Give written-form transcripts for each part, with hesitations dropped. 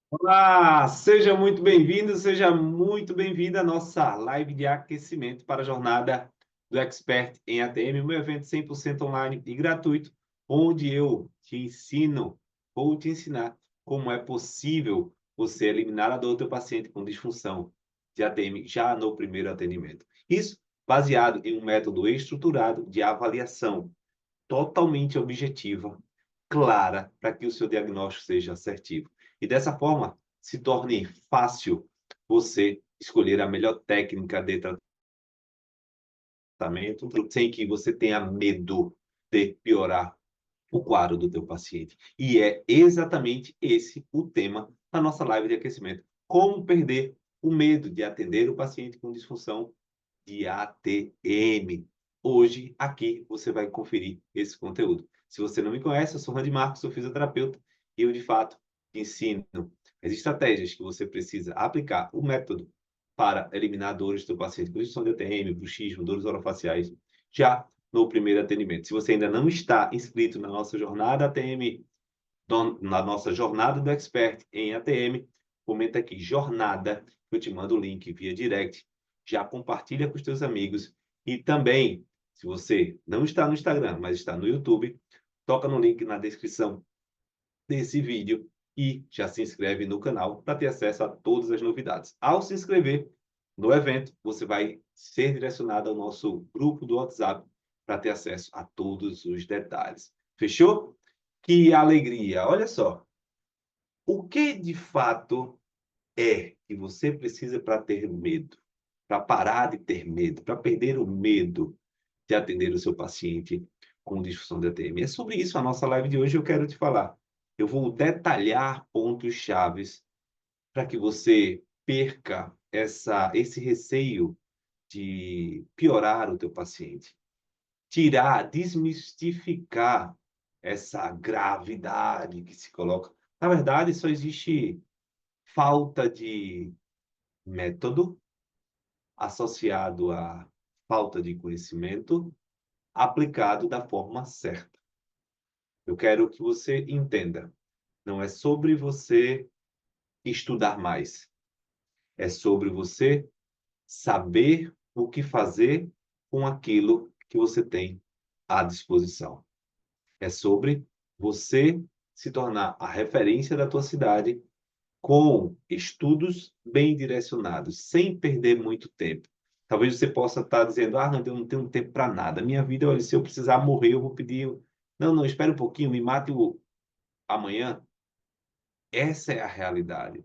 Olá, seja muito bem-vindo, seja muito bem-vinda à nossa live de aquecimento para a jornada do Expert em ATM, meu evento 100% online e gratuito, onde eu te ensino, vou te ensinar como é possível você eliminar a dor do teu paciente com disfunção de ATM já no primeiro atendimento. Isso baseado em um método estruturado de avaliação totalmente objetiva, clara, para que o seu diagnóstico seja assertivo. E dessa forma, se torne fácil você escolher a melhor técnica de tratamento, sem que você tenha medo de piorar o quadro do teu paciente. E é exatamente esse o tema da nossa live de aquecimento. Como perder o medo de atender o paciente com disfunção de ATM. Hoje, aqui, você vai conferir esse conteúdo. Se você não me conhece, eu sou Randy Marcos, sou fisioterapeuta, e eu, de fato, te ensino as estratégias que você precisa aplicar, o método para eliminar dores do paciente com disfunção de ATM, bruxismo, dores orofaciais, já no primeiro atendimento. Se você ainda não está inscrito na nossa jornada ATM, na nossa jornada do Expert em ATM, comenta aqui, jornada, eu te mando o link via direct, já compartilha com os teus amigos e também, se você não está no Instagram, mas está no YouTube, toca no link na descrição desse vídeo e já se inscreve no canal para ter acesso a todas as novidades. Ao se inscrever no evento, você vai ser direcionado ao nosso grupo do WhatsApp para ter acesso a todos os detalhes. Fechou? Que alegria! Olha só, o que de fato é que você precisa para ter medo, para parar de ter medo, para perder o medo de atender o seu paciente com disfunção de ATM? É sobre isso a nossa live de hoje eu quero te falar. Eu vou detalhar pontos chaves para que você perca esse receio de piorar o teu paciente, tirar, desmistificar essa gravidade que se coloca. Na verdade, só existe falta de método associado à falta de conhecimento aplicado da forma certa. Eu quero que você entenda, não é sobre você estudar mais, é sobre você saber o que fazer com aquilo que você tem à disposição. É sobre você se tornar a referência da tua cidade com estudos bem direcionados, sem perder muito tempo. Talvez você possa estar dizendo: "Ah, Randel, eu não tenho tempo para nada. Minha vida, olha, se eu precisar morrer, eu vou pedir". Não, não, espera um pouquinho, me mate amanhã. Essa é a realidade.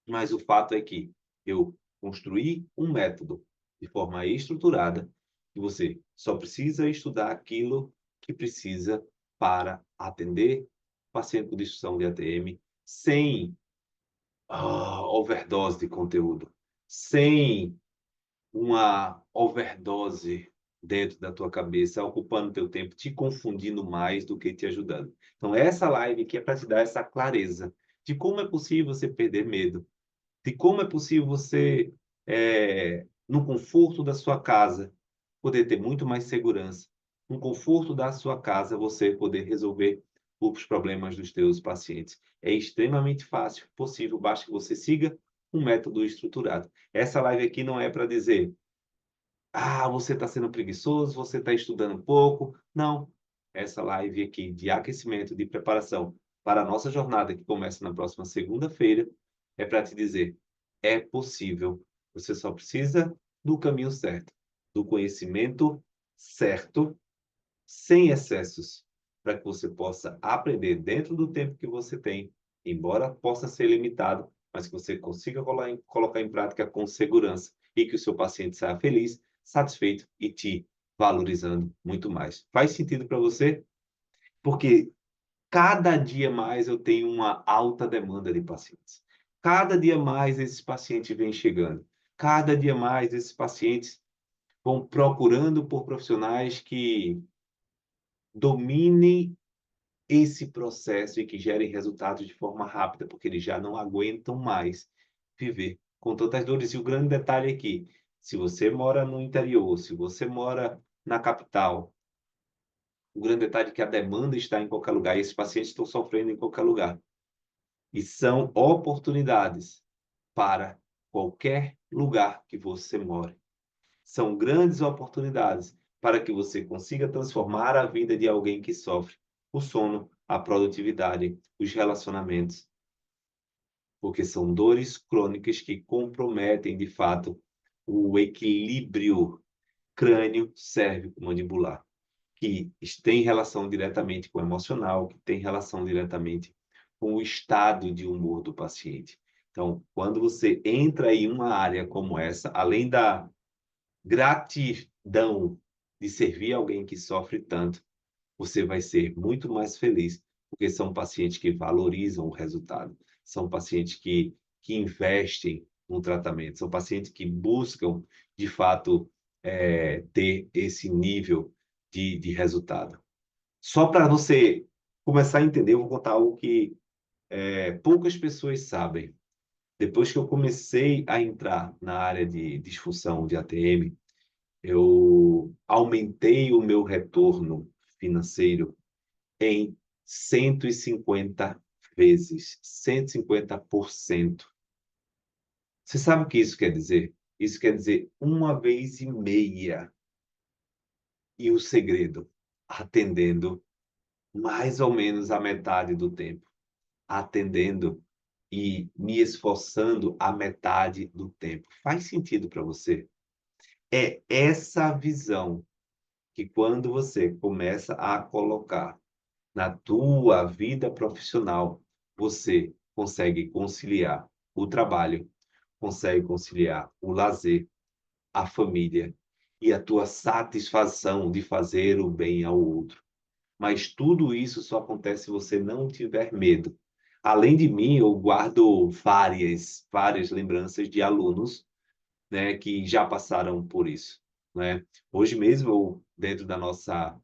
Mas o fato é que eu construí um método de forma estruturada e você só precisa estudar aquilo que precisa para atender o paciente com disfunção de ATM sem overdose de conteúdo, sem uma overdose dentro da tua cabeça, ocupando teu tempo, te confundindo mais do que te ajudando. Então essa live aqui é para te dar essa clareza de como é possível você perder medo, de como é possível você, no conforto da sua casa, poder ter muito mais segurança, no conforto da sua casa, você poder resolver os problemas dos teus pacientes. É extremamente fácil, possível, basta que você siga um método estruturado. Essa live aqui não é para dizer: "Ah, você está sendo preguiçoso, você está estudando pouco". Não, essa live aqui de aquecimento, de preparação para a nossa jornada, que começa na próxima segunda-feira, é para te dizer: é possível, você só precisa do caminho certo, do conhecimento certo, sem excessos, para que você possa aprender dentro do tempo que você tem, embora possa ser limitado, mas que você consiga colocar em prática com segurança e que o seu paciente saia feliz, satisfeito e te valorizando muito mais. Faz sentido para você? Porque cada dia mais eu tenho uma alta demanda de pacientes. Cada dia mais esses pacientes vêm chegando. Cada dia mais esses pacientes vão procurando por profissionais que dominem esse processo e que gerem resultados de forma rápida, porque eles já não aguentam mais viver com tantas dores. E o grande detalhe é que, se você mora no interior, se você mora na capital, o grande detalhe é que a demanda está em qualquer lugar e esses pacientes estão sofrendo em qualquer lugar. E são oportunidades para qualquer lugar que você more. São grandes oportunidades para que você consiga transformar a vida de alguém que sofre o sono, a produtividade, os relacionamentos, porque são dores crônicas que comprometem, de fato, o equilíbrio crânio-cérvico-mandibular, que tem relação diretamente com o emocional, que tem relação diretamente com o estado de humor do paciente. Então, quando você entra em uma área como essa, além da gratidão de servir alguém que sofre tanto, você vai ser muito mais feliz, porque são pacientes que valorizam o resultado, são pacientes que investem no tratamento, são pacientes que buscam, de fato, ter esse nível de resultado. Só para você começar a entender, eu vou contar algo que poucas pessoas sabem. Depois que eu comecei a entrar na área de disfunção de ATM, eu aumentei o meu retorno financeiro em 150 vezes, 150%. Você sabe o que isso quer dizer? Isso quer dizer 1,5 vezes. E o segredo? Atendendo mais ou menos a metade do tempo. Atendendo e me esforçando a metade do tempo. Faz sentido para você? É essa visão que quando você começa a colocar na tua vida profissional, você consegue conciliar o trabalho, consegue conciliar o lazer, a família e a tua satisfação de fazer o bem ao outro. Mas tudo isso só acontece se você não tiver medo. Além de mim, eu guardo várias lembranças de alunos, né, que já passaram por isso, né? Hoje mesmo, dentro da nossa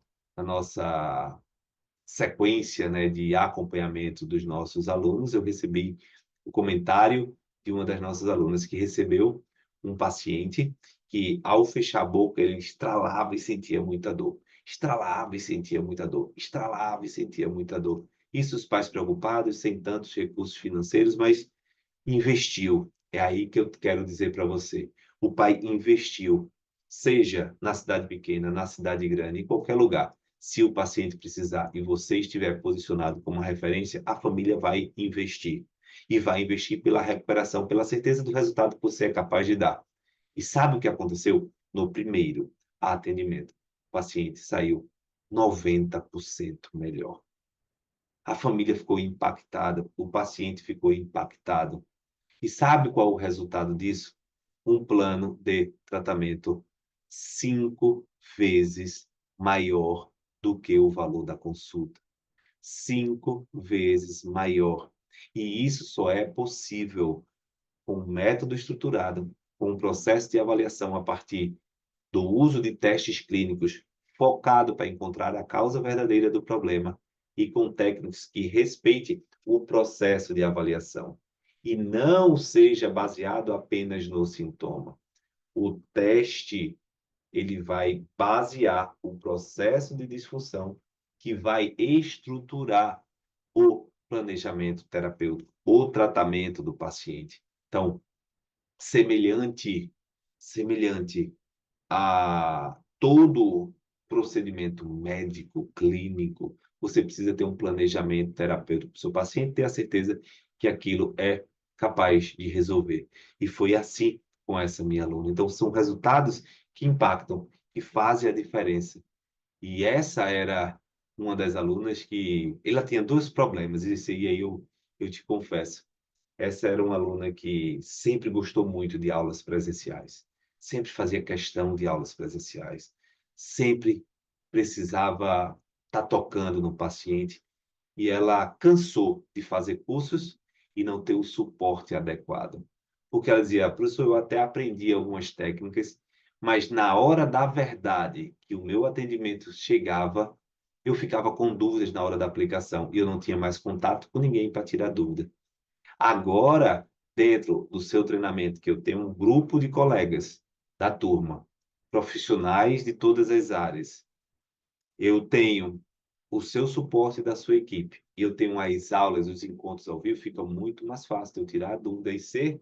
sequência, né, de acompanhamento dos nossos alunos, eu recebi o comentário de uma das nossas alunas que recebeu um paciente que, ao fechar a boca, ele estralava e sentia muita dor. Estralava e sentia muita dor. Estralava e sentia muita dor. Isso os pais preocupados, sem tantos recursos financeiros, mas investiu. É aí que eu quero dizer para você. O pai investiu, seja na cidade pequena, na cidade grande, em qualquer lugar. Se o paciente precisar e você estiver posicionado como referência, a família vai investir. E vai investir pela recuperação, pela certeza do resultado que você é capaz de dar. E sabe o que aconteceu? No primeiro atendimento, o paciente saiu 90% melhor. A família ficou impactada, o paciente ficou impactado. E sabe qual é o resultado disso? Um plano de tratamento 5 vezes maior do que o valor da consulta. 5 vezes maior. E isso só é possível com um método estruturado, com um processo de avaliação a partir do uso de testes clínicos focado para encontrar a causa verdadeira do problema e com técnicas que respeitem o processo de avaliação e não seja baseado apenas no sintoma. O teste, ele vai basear o processo de disfunção que vai estruturar o planejamento terapêutico, o tratamento do paciente. Então, semelhante a todo procedimento médico, clínico, você precisa ter um planejamento terapêutico para o seu paciente ter a certeza que aquilo é capaz de resolver. E foi assim com essa minha aluna. Então, são resultados que impactam, que fazem a diferença. E essa era uma das alunas que ela tinha dois problemas, e aí eu te confesso. Essa era uma aluna que sempre gostou muito de aulas presenciais, sempre fazia questão de aulas presenciais, sempre precisava estar tocando no paciente, e ela cansou de fazer cursos e não ter o suporte adequado. Porque ela dizia: professor, eu até aprendi algumas técnicas, mas na hora da verdade, que o meu atendimento chegava, eu ficava com dúvidas na hora da aplicação, e eu não tinha mais contato com ninguém para tirar dúvida. Agora, dentro do seu treinamento, que eu tenho um grupo de colegas da turma, profissionais de todas as áreas, eu tenho o seu suporte da sua equipe, e eu tenho as aulas, os encontros ao vivo, fica muito mais fácil de eu tirar a dúvida e ser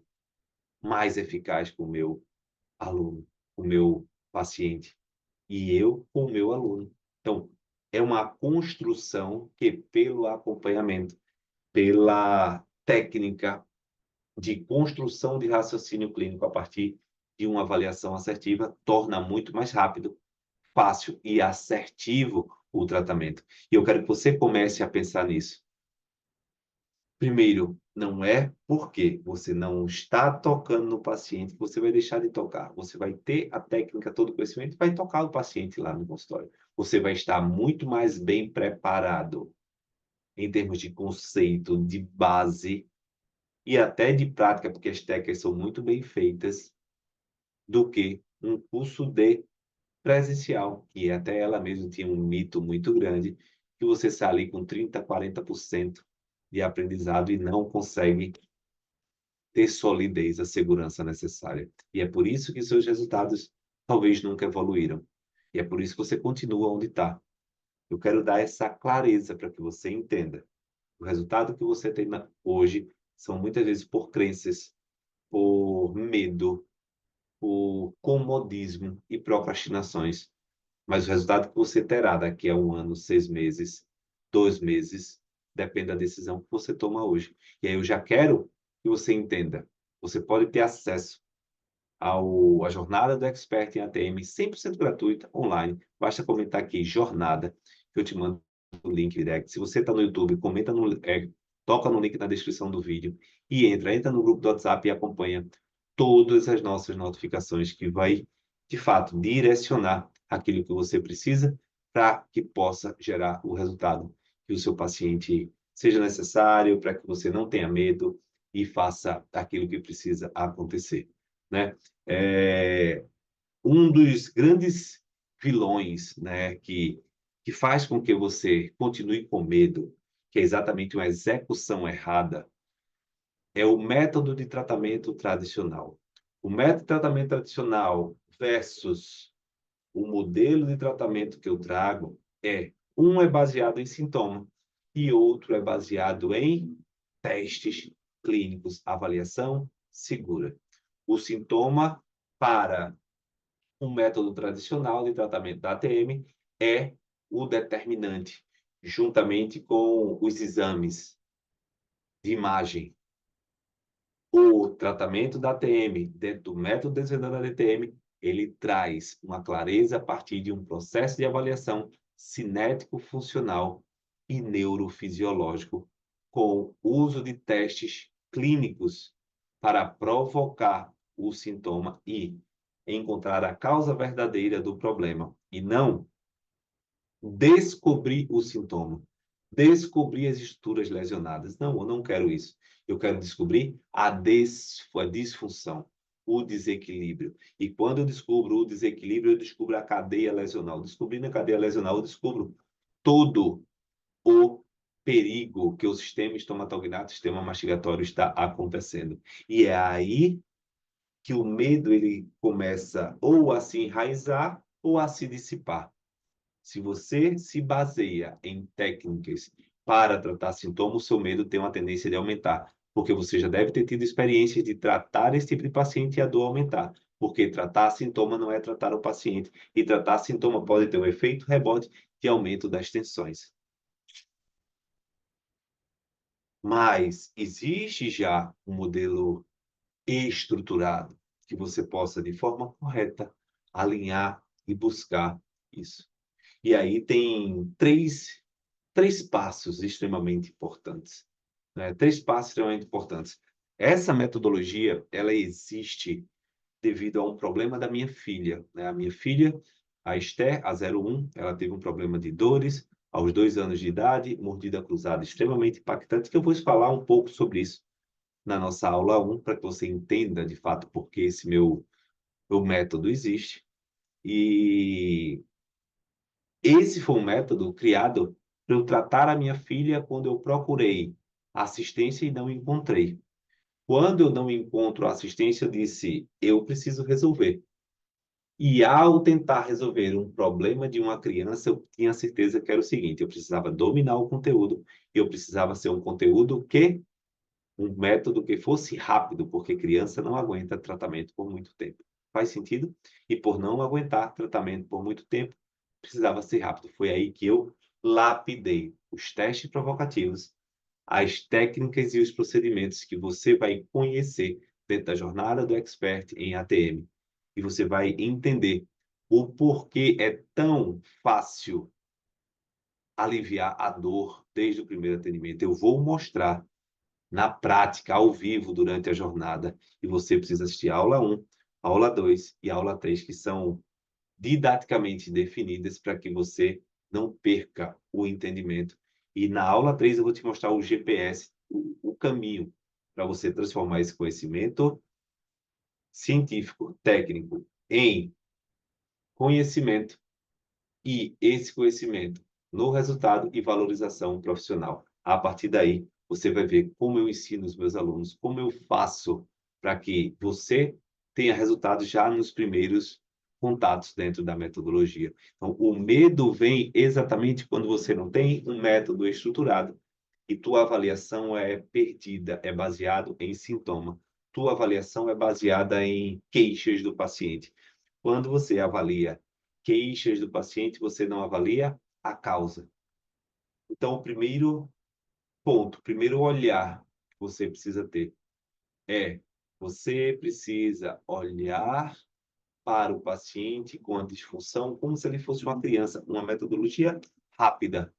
mais eficaz com o meu aluno, com o meu paciente, e eu com o meu aluno. Então, é uma construção que, pelo acompanhamento, pela técnica de construção de raciocínio clínico a partir de uma avaliação assertiva, torna muito mais rápido, fácil e assertivo o tratamento. E eu quero que você comece a pensar nisso. Primeiro, não é porque você não está tocando no paciente que você vai deixar de tocar. Você vai ter a técnica, todo o conhecimento, e vai tocar o paciente lá no consultório. Você vai estar muito mais bem preparado em termos de conceito, de base e até de prática, porque as técnicas são muito bem feitas, do que um curso de presencial, que até ela mesma tinha um mito muito grande, que você sai ali com 30, 40% de aprendizado e não consegue ter solidez, a segurança necessária. E é por isso que seus resultados talvez nunca evoluíram. E é por isso que você continua onde está. Eu quero dar essa clareza para que você entenda. O resultado que você tem hoje são muitas vezes por crenças, por medo, por comodismo e procrastinações. Mas o resultado que você terá daqui a 1 ano, 6 meses, 2 meses, depende da decisão que você toma hoje. E aí eu já quero que você entenda. Você pode ter acesso à jornada do Expert em ATM 100% gratuita, online. Basta comentar aqui, jornada, que eu te mando o link direct. Se você está no YouTube, comenta toca no link na descrição do vídeo e entra no grupo do WhatsApp e acompanha todas as nossas notificações, que vai, de fato, direcionar aquilo que você precisa para que possa gerar o resultado que o seu paciente seja necessário, para que você não tenha medo e faça aquilo que precisa acontecer, né? Um dos grandes vilões, né, que faz com que você continue com medo, que é exatamente uma execução errada, é o método de tratamento tradicional. O método de tratamento tradicional versus o modelo de tratamento que eu trago um é baseado em sintoma e outro é baseado em testes clínicos, avaliação segura. O sintoma para um método tradicional de tratamento da ATM é o determinante, juntamente com os exames de imagem. O tratamento da ATM, dentro do método Desvendando a DTM, ele traz uma clareza a partir de um processo de avaliação cinético-funcional e neurofisiológico, com uso de testes clínicos para provocar o sintoma e encontrar a causa verdadeira do problema, e não descobrir o sintoma, descobrir as estruturas lesionadas. Não, eu não quero isso. Eu quero descobrir a disfunção, o desequilíbrio. E quando eu descubro o desequilíbrio, eu descubro a cadeia lesional. Descobrindo a cadeia lesional, eu descubro todo o perigo que o sistema estomatognato, sistema mastigatório está acontecendo. E é aí que o medo ele começa ou a se enraizar ou a se dissipar. Se você se baseia em técnicas para tratar sintomas, o seu medo tem uma tendência de aumentar, porque você já deve ter tido experiências de tratar esse tipo de paciente e a dor aumentar, porque tratar sintoma não é tratar o paciente, e tratar sintoma pode ter um efeito rebote de aumento das tensões. Mas existe já um modelo estruturado que você possa, de forma correta, alinhar e buscar isso. E aí tem três passos extremamente importantes, né? Três passos extremamente importantes. Essa metodologia, ela existe devido a um problema da minha filha, né? A minha filha, a Esther, a 01, ela teve um problema de dores aos 2 anos de idade, mordida cruzada extremamente impactante, que eu vou falar um pouco sobre isso na nossa aula 1, para que você entenda, de fato, por que esse meu método existe. E esse foi um método criado para eu tratar a minha filha quando eu procurei assistência e não encontrei. Quando eu não encontro assistência, eu disse, eu preciso resolver. E ao tentar resolver um problema de uma criança, eu tinha certeza que era o seguinte: eu precisava dominar o conteúdo, e eu precisava ser um conteúdo que um método que fosse rápido, porque criança não aguenta tratamento por muito tempo. Faz sentido? E por não aguentar tratamento por muito tempo, precisava ser rápido. Foi aí que eu lapidei os testes provocativos, as técnicas e os procedimentos que você vai conhecer dentro da jornada do expert em ATM. E você vai entender o porquê é tão fácil aliviar a dor desde o primeiro atendimento. Eu vou mostrar na prática, ao vivo, durante a jornada. E você precisa assistir a aula 1, a aula 2 e a aula 3, que são didaticamente definidas para que você não perca o entendimento. E na aula 3 eu vou te mostrar o GPS, o caminho para você transformar esse conhecimento científico, técnico, em conhecimento e esse conhecimento no resultado e valorização profissional. A partir daí, você vai ver como eu ensino os meus alunos, como eu faço para que você tenha resultados já nos primeiros contatos dentro da metodologia. Então, o medo vem exatamente quando você não tem um método estruturado e tua avaliação é perdida, é baseado em sintoma. Tua avaliação é baseada em queixas do paciente. Quando você avalia queixas do paciente, você não avalia a causa. Então, o primeiro ponto, o primeiro olhar que você precisa ter é: você precisa olhar para o paciente com a disfunção como se ele fosse uma criança, uma metodologia rápida.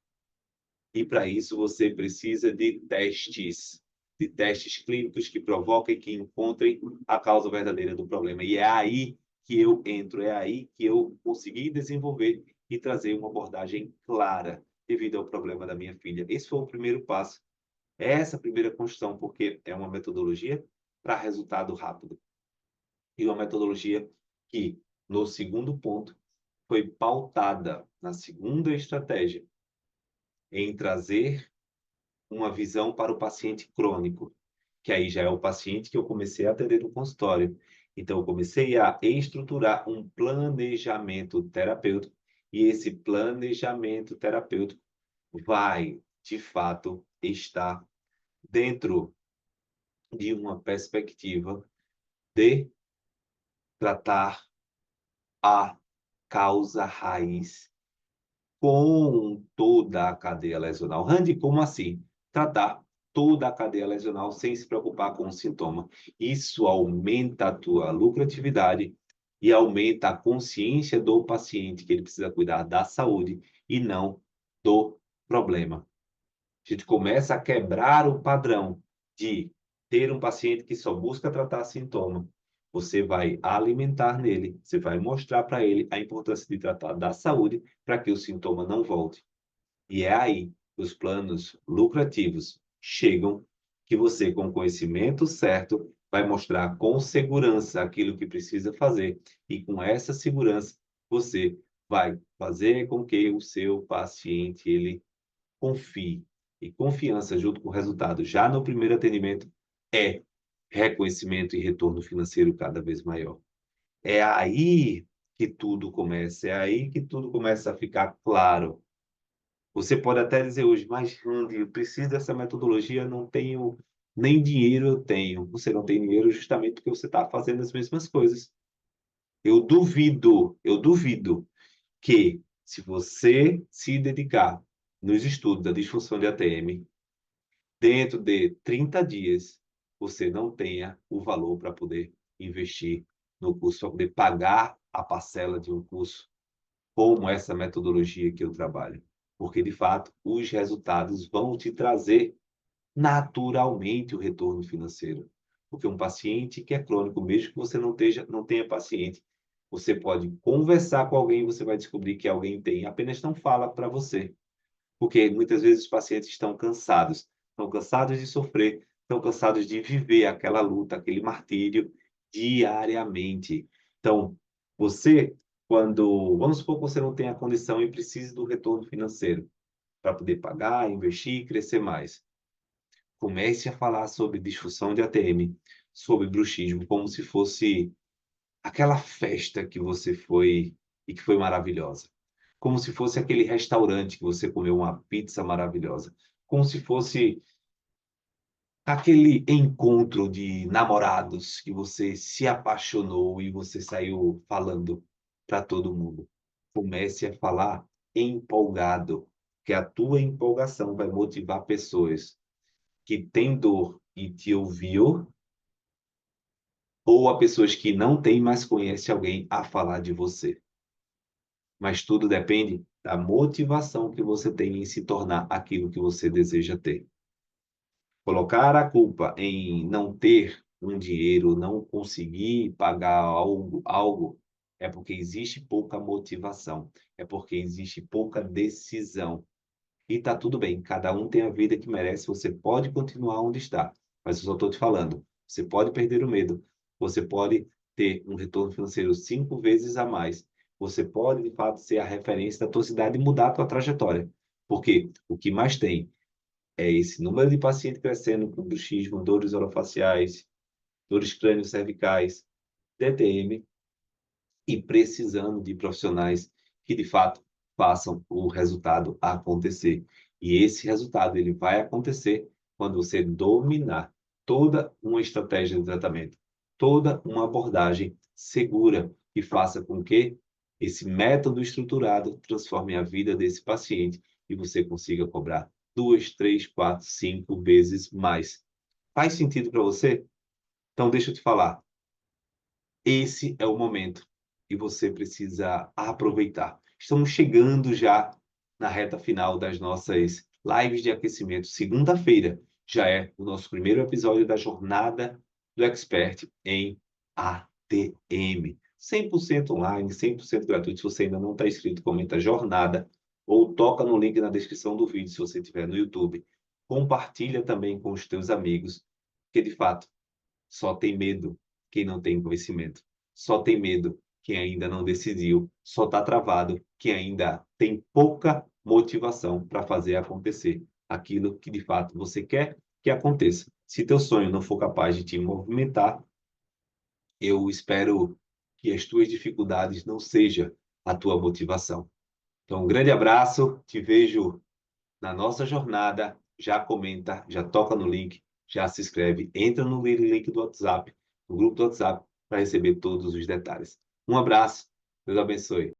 E para isso você precisa de testes clínicos que provoquem, que encontrem a causa verdadeira do problema. E é aí que eu entro, é aí que eu consegui desenvolver e trazer uma abordagem clara devido ao problema da minha filha. Esse foi o primeiro passo. Essa primeira construção, porque é uma metodologia para resultado rápido. E uma metodologia que, no segundo ponto, foi pautada na segunda estratégia em trazer uma visão para o paciente crônico, que aí já é o paciente que eu comecei a atender no consultório. Então, eu comecei a estruturar um planejamento terapêutico, e esse planejamento terapêutico vai, de fato, estar dentro de uma perspectiva de tratar a causa raiz com toda a cadeia lesional. Randy, como assim? Tratar toda a cadeia lesional sem se preocupar com o sintoma. Isso aumenta a tua lucratividade e aumenta a consciência do paciente que ele precisa cuidar da saúde e não do problema. A gente começa a quebrar o padrão de ter um paciente que só busca tratar sintoma. Você vai alimentar nele, você vai mostrar para ele a importância de tratar da saúde para que o sintoma não volte. E é aí que os planos lucrativos chegam, que você, com o conhecimento certo, vai mostrar com segurança aquilo que precisa fazer. E com essa segurança, você vai fazer com que o seu paciente ele confie. E confiança junto com o resultado já no primeiro atendimento é reconhecimento e retorno financeiro cada vez maior. É aí que tudo começa, é aí que tudo começa a ficar claro. Você pode até dizer hoje: mas Randy, eu preciso dessa metodologia, não tenho nem dinheiro eu tenho. Você não tem dinheiro justamente porque você está fazendo as mesmas coisas. Eu duvido que, se você se dedicar nos estudos da disfunção de ATM, dentro de 30 dias, você não tenha o valor para poder investir no curso, para poder pagar a parcela de um curso como essa metodologia que eu trabalho. Porque, de fato, os resultados vão te trazer naturalmente o retorno financeiro. Porque um paciente que é crônico, mesmo que você não tenha paciente, você pode conversar com alguém e você vai descobrir que alguém tem, apenas não fala para você. Porque muitas vezes os pacientes estão cansados de sofrer, estão cansados de viver aquela luta, aquele martírio diariamente. Então, você, quando, vamos supor que você não tenha a condição e precise do retorno financeiro para poder pagar, investir e crescer mais. Comece a falar sobre disfunção de ATM, sobre bruxismo, como se fosse aquela festa que você foi e que foi maravilhosa. Como se fosse aquele restaurante que você comeu uma pizza maravilhosa. Como se fosse aquele encontro de namorados que você se apaixonou e você saiu falando para todo mundo. Comece a falar empolgado, que a tua empolgação vai motivar pessoas que têm dor e te ouviu, ou a pessoas que não têm, mas conhece alguém a falar de você. Mas tudo depende da motivação que você tem em se tornar aquilo que você deseja ter. Colocar a culpa em não ter um dinheiro, não conseguir pagar algo, é porque existe pouca motivação, é porque existe pouca decisão. E tá tudo bem, cada um tem a vida que merece, você pode continuar onde está, mas eu só estou te falando, você pode perder o medo, você pode ter um retorno financeiro 5 vezes a mais, você pode, de fato, ser a referência da tua cidade e mudar a tua trajetória. Porque o que mais tem é esse número de pacientes crescendo com bruxismo, dores orofaciais, dores crânio-cervicais, DTM, e precisando de profissionais que, de fato, façam o resultado acontecer. E esse resultado ele vai acontecer quando você dominar toda uma estratégia de tratamento, toda uma abordagem segura que faça com que esse método estruturado transforme a vida desse paciente e você consiga cobrar 2, 3, 4, 5 vezes mais. Faz sentido para você? Então, deixa eu te falar. Esse é o momento que você precisa aproveitar. Estamos chegando já na reta final das nossas lives de aquecimento. Segunda-feira já é o nosso primeiro episódio da jornada do Expert em ATM. 100% online, 100% gratuito. Se você ainda não está inscrito, comenta jornada ou toca no link na descrição do vídeo se você estiver no YouTube. Compartilha também com os teus amigos, porque de fato só tem medo quem não tem conhecimento. Só tem medo quem ainda não decidiu. Só está travado quem ainda tem pouca motivação para fazer acontecer aquilo que de fato você quer que aconteça. Se teu sonho não for capaz de te movimentar, eu espero que as tuas dificuldades não sejam a tua motivação. Então, um grande abraço, te vejo na nossa jornada. Já comenta, já toca no link, já se inscreve, entra no link do WhatsApp, no grupo do WhatsApp, para receber todos os detalhes. Um abraço, Deus abençoe.